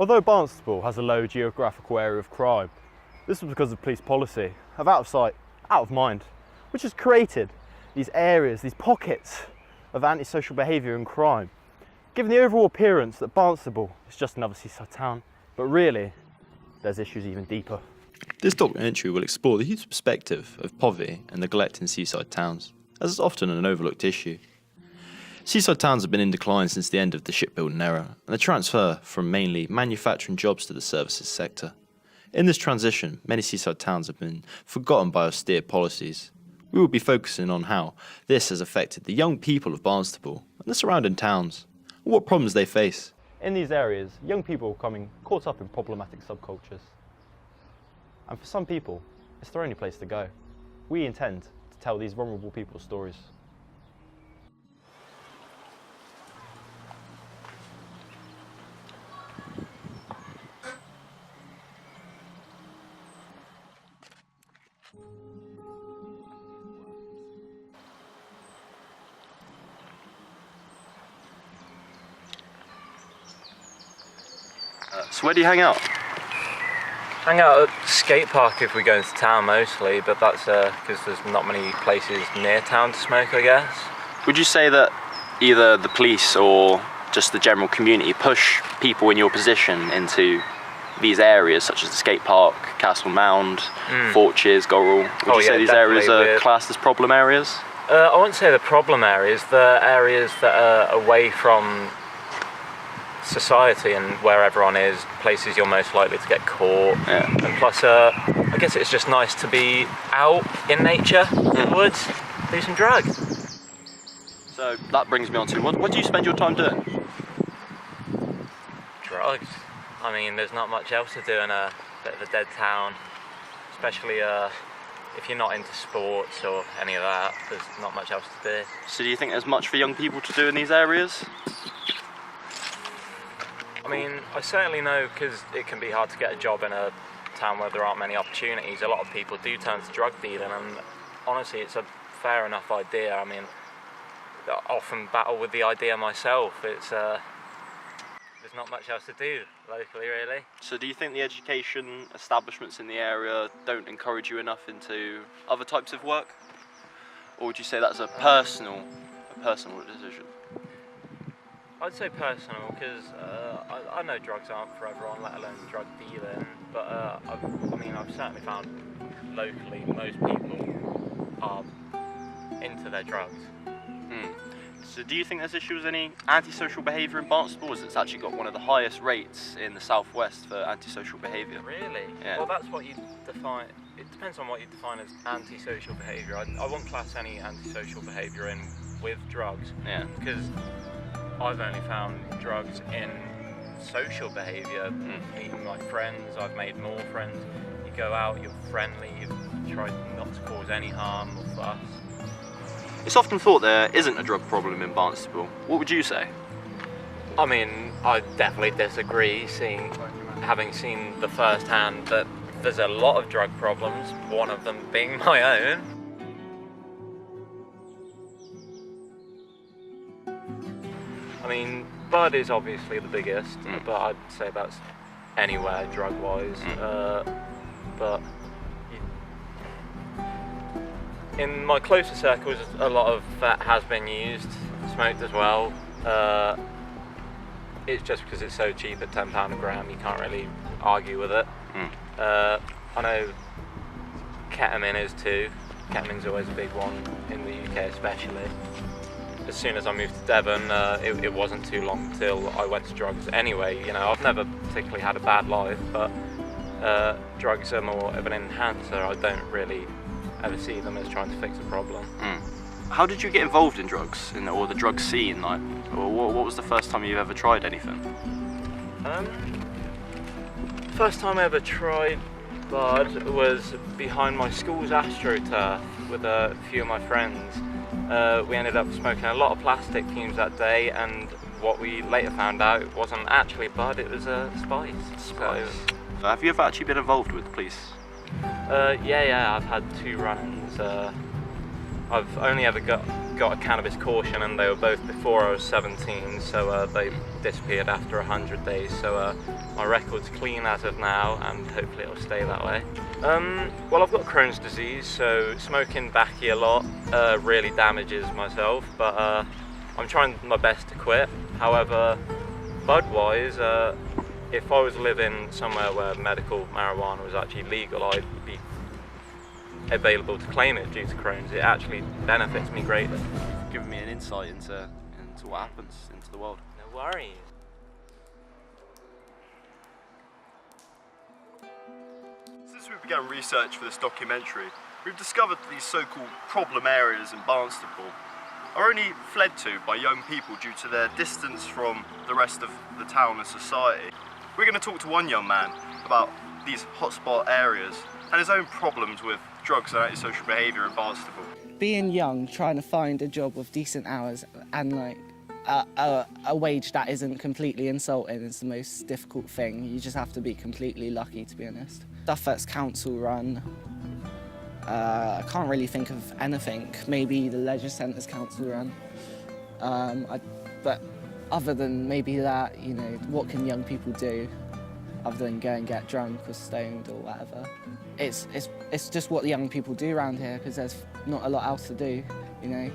Although Barnstaple has a low geographical area of crime, this was because of police policy of out of sight, out of mind, which has created these areas, these pockets of antisocial behaviour and crime, giving the overall appearance that Barnstaple is just another seaside town, but really, there's issues even deeper. This documentary will explore the huge perspective of poverty and neglect in seaside towns, as it's often an overlooked issue. Seaside towns have been in decline since the end of the shipbuilding era, and the transfer from mainly manufacturing jobs to the services sector. In this transition, many seaside towns have been forgotten by austere policies. We will be focusing on how this has affected the young people of Barnstaple and the surrounding towns, and what problems they face. In these areas, young people are becoming caught up in problematic subcultures. And for some people, it's their only place to go. We intend to tell these vulnerable people's stories. So where do you hang out? Hang out at skate park if we go into town mostly, but that's because there's not many places near town to smoke, I guess. Would you say that either the police or just the general community push people in your position into these areas such as the skate park, Castle Mound, Forches, Gorrel? Would you say these areas are classed as problem areas? I wouldn't say the problem areas, the areas that are away from society and where everyone is, places you're most likely to get caught. Yeah. And plus, I guess it's just nice to be out in nature, in the woods, do some drugs. So that brings me on to, what do you spend your time doing? Drugs. I mean, there's not much else to do in a bit of a dead town, especially if you're not into sports or any of that. There's not much else to do. So do you think there's much for young people to do in these areas? I mean, I certainly know, because it can be hard to get a job in a town where there aren't many opportunities. A lot of people do turn to drug dealing, and honestly, it's a fair enough idea. I mean, I often battle with the idea myself. It's there's not much else to do locally, really. So do you think the education establishments in the area don't encourage you enough into other types of work? Or would you say that's a personal decision? I'd say personal, because I know drugs aren't for everyone, let alone drug dealing. But I've certainly found locally most people are into their drugs. So do you think there's issues with any antisocial behaviour in Barnstaple? As it's actually got one of the highest rates in the southwest for antisocial behaviour. Really? Yeah. Well, that's what you define. It depends on what you define as antisocial behaviour. I won't class any antisocial behaviour in with drugs. Yeah. Because I've only found drugs in social behaviour, meeting my friends. I've made more friends. You go out, you're friendly, you try not to cause any harm or fuss. It's often thought there isn't a drug problem in Barnstaple. What would you say? I mean, I definitely disagree, having seen the first hand that there's a lot of drug problems, one of them being my own. I mean, bud is obviously the biggest, but I'd say that's anywhere drug-wise. But in my closer circles, a lot of that has been used, smoked as well. It's just because it's so cheap at £10 a gram, you can't really argue with it. I know ketamine is too. Ketamine's always a big one in the UK especially. As soon as I moved to Devon, it wasn't too long till I went to drugs anyway. You know, I've never particularly had a bad life, but drugs are more of an enhancer. I don't really ever see them as trying to fix a problem. How did you get involved in drugs, or the drug scene? Like, or what was the first time you ever tried anything? First time I ever tried bud was behind my school's AstroTurf with a few of my friends. We ended up smoking a lot of plastic fumes that day, and what we later found out it wasn't actually bud, it was a spice. So, have you ever actually been involved with the police? yeah, I've had 2 run-ins. I've only ever got a cannabis caution, and they were both before I was 17, so they disappeared after 100 days. So my record's clean as of now, and hopefully it'll stay that way. Well, I've got Crohn's disease, so smoking baccy a lot really damages myself, but I'm trying my best to quit. However, bud-wise, if I was living somewhere where medical marijuana was actually legal, I'd be available to claim it due to Crohn's. It actually benefits me greatly. Giving me an insight into what happens into the world. No worries. Since we began research for this documentary, we've discovered that these so-called problem areas in Barnstaple are only fled to by young people due to their distance from the rest of the town and society. We're going to talk to one young man about these hotspot areas and his own problems with drugs and antisocial behaviour in Barnstaple. Being young, trying to find a job with decent hours and like a wage that isn't completely insulting is the most difficult thing. You just have to be completely lucky, to be honest. Stuff that's council run, I can't really think of anything. Maybe the leisure centre's council run. But other than maybe that, you know, what can young people do other than go and get drunk or stoned or whatever? It's just what the young people do around here, because there's not a lot else to do, you know.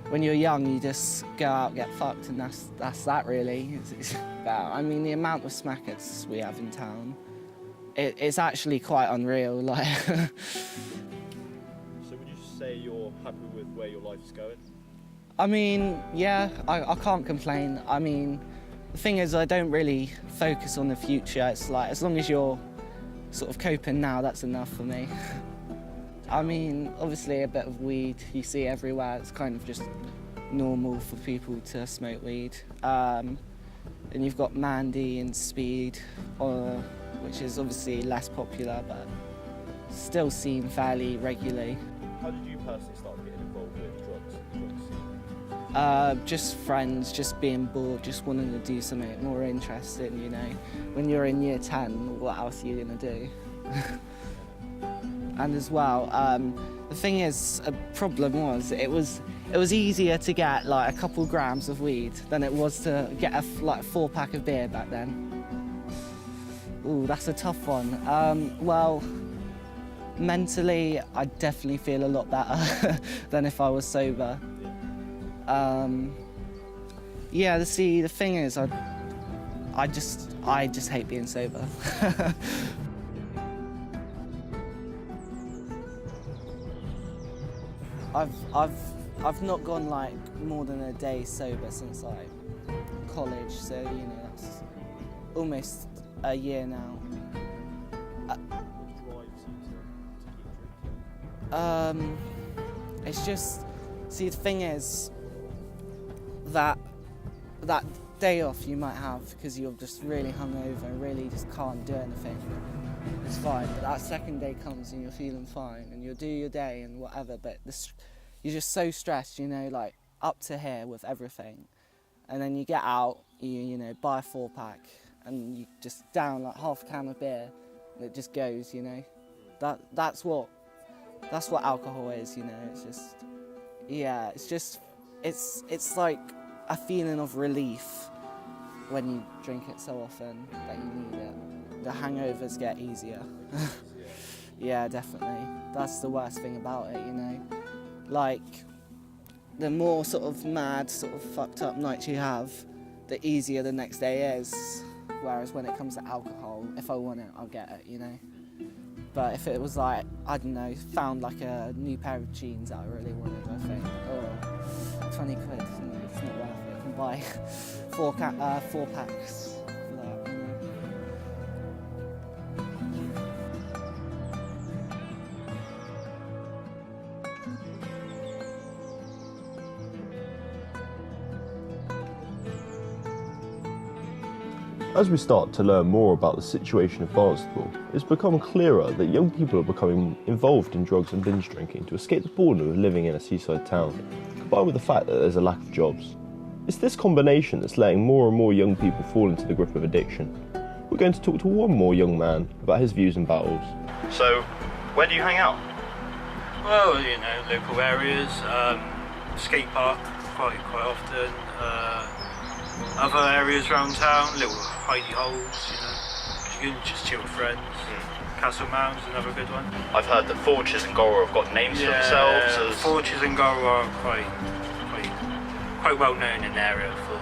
When you're young, you just go out, get fucked, and that's that really. I mean, the amount of smackers we have in town, it's actually quite unreal. Like. So would you say you're happy with where your life is going? I mean, yeah, I can't complain. I mean, the thing is, I don't really focus on the future. It's like, as long as you're sort of coping now, that's enough for me. I mean, obviously a bit of weed you see everywhere. It's kind of just normal for people to smoke weed. And you've got Mandy and Speed, which is obviously less popular, but still seen fairly regularly. How did you personally start getting involved with drugs? Just friends, just being bored, just wanting to do something more interesting, you know. When you're in year 10, what else are you going to do? And as well, the thing is, a problem was, it was easier to get like a couple grams of weed than it was to get a 4-pack of beer back then. Ooh, that's a tough one. Well, mentally, I definitely feel a lot better than if I was sober. Yeah, the thing is, I just hate being sober. I've not gone like more than a day sober since like college, so you know that's almost a year now. It's just, see, the thing is that day off you might have because you're just really hungover and really just can't do anything. It's fine, but that second day comes and you're feeling fine and you'll do your day and whatever, but you're just so stressed, you know, like up to here with everything. And then you get out, you know, buy a 4-pack and you just down like half a can of beer and it just goes, you know. That's what alcohol is, you know. It's just, yeah, it's like a feeling of relief when you drink it so often that you need it. The hangovers get easier. Yeah, definitely. That's the worst thing about it, you know. Like, the more sort of mad, sort of fucked up nights you have, the easier the next day is. Whereas when it comes to alcohol, if I want it, I'll get it, you know. But if it was like, I don't know, found like a new pair of jeans that I really wanted, I think, oh, 20 quid, you know, it's not worth it. I can buy 4 packs for that, you know. As we start to learn more about the situation of Barnstaple, it's become clearer that young people are becoming involved in drugs and binge drinking to escape the boredom of living in a seaside town, combined with the fact that there's a lack of jobs. It's this combination that's letting more and more young people fall into the grip of addiction. We're going to talk to one more young man about his views and battles. So, where do you hang out? Well, you know, local areas, skate park quite often. Other areas around town, little hidey holes, you know. You can just chill with friends. Castle Mound's another good one. I've heard that Forges and Gora have got names for themselves. As... Forges and Gora are quite well known in the area for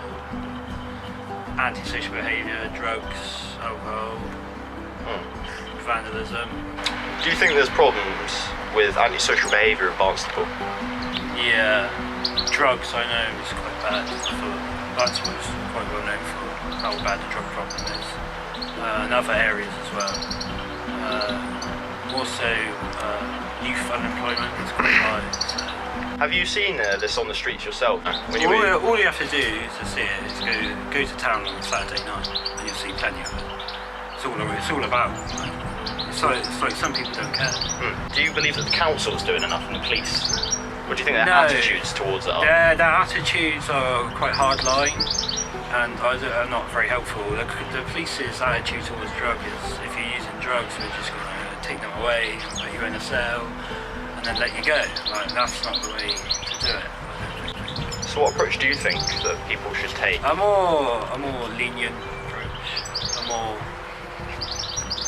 antisocial behaviour, drugs, alcohol, vandalism. Do you think there's problems with antisocial behaviour in Barnstaple? Yeah, drugs I know is quite bad. Barnstable's quite well known for how bad the drug problem is. And other areas as well. Also, youth unemployment is quite high. So. Have you seen this on the streets yourself? All you have to do to see it is go to town on a Saturday night and you'll see plenty of it. It's all about. It's like some people don't care. Do you believe that the council's doing enough and the police? Or do you think their attitudes towards it are? Their attitudes are quite hard line and are not very helpful. The police's attitude towards drugs is if you're using drugs, we're just going to take them away and put you in a cell and then let you go. Like, that's not the way to do it. So what approach do you think that people should take? A more lenient approach,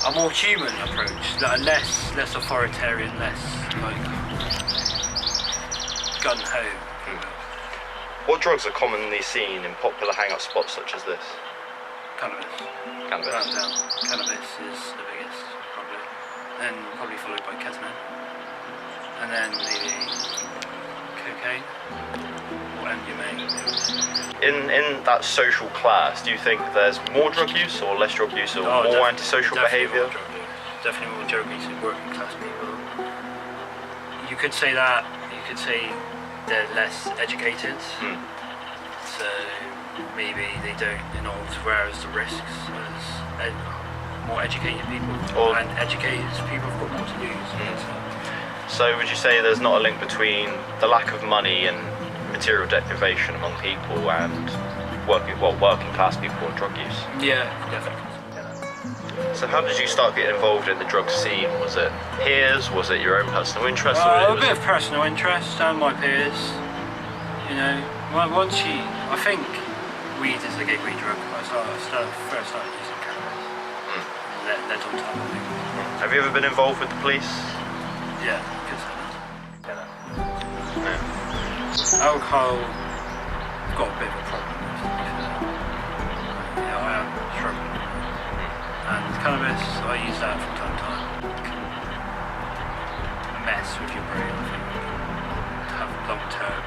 a more human approach, less authoritarian, less like gun ho. What drugs are commonly seen in popular hang-out spots such as this? Cannabis. Without doubt. Cannabis is the biggest, probably. Then probably followed by ketamine. And then maybe cocaine or MDMA. In that social class, do you think there's more drug use or less drug use or more antisocial behaviour? Definitely more drug use in working class people. You could say that. You could say they're less educated. So maybe they're not aware of the risks as more educated people. And educated people have got more to lose. So would you say there's not a link between the lack of money and material deprivation among people and working class people and drug use? Yeah, definitely. So how did you start getting involved in the drug scene? Was it peers? Was it your own personal interest? A bit of personal interest and my peers. You know, I think weed is a gateway drug. I first started using cannabis. Led on to other things. Have you ever been involved with the police? Yeah, good sense. Alcohol, got a bit of a problem with, to be fair. Yeah, I am struggling. And cannabis, I use that from time to time. It can mess with your brain, I think, to have long term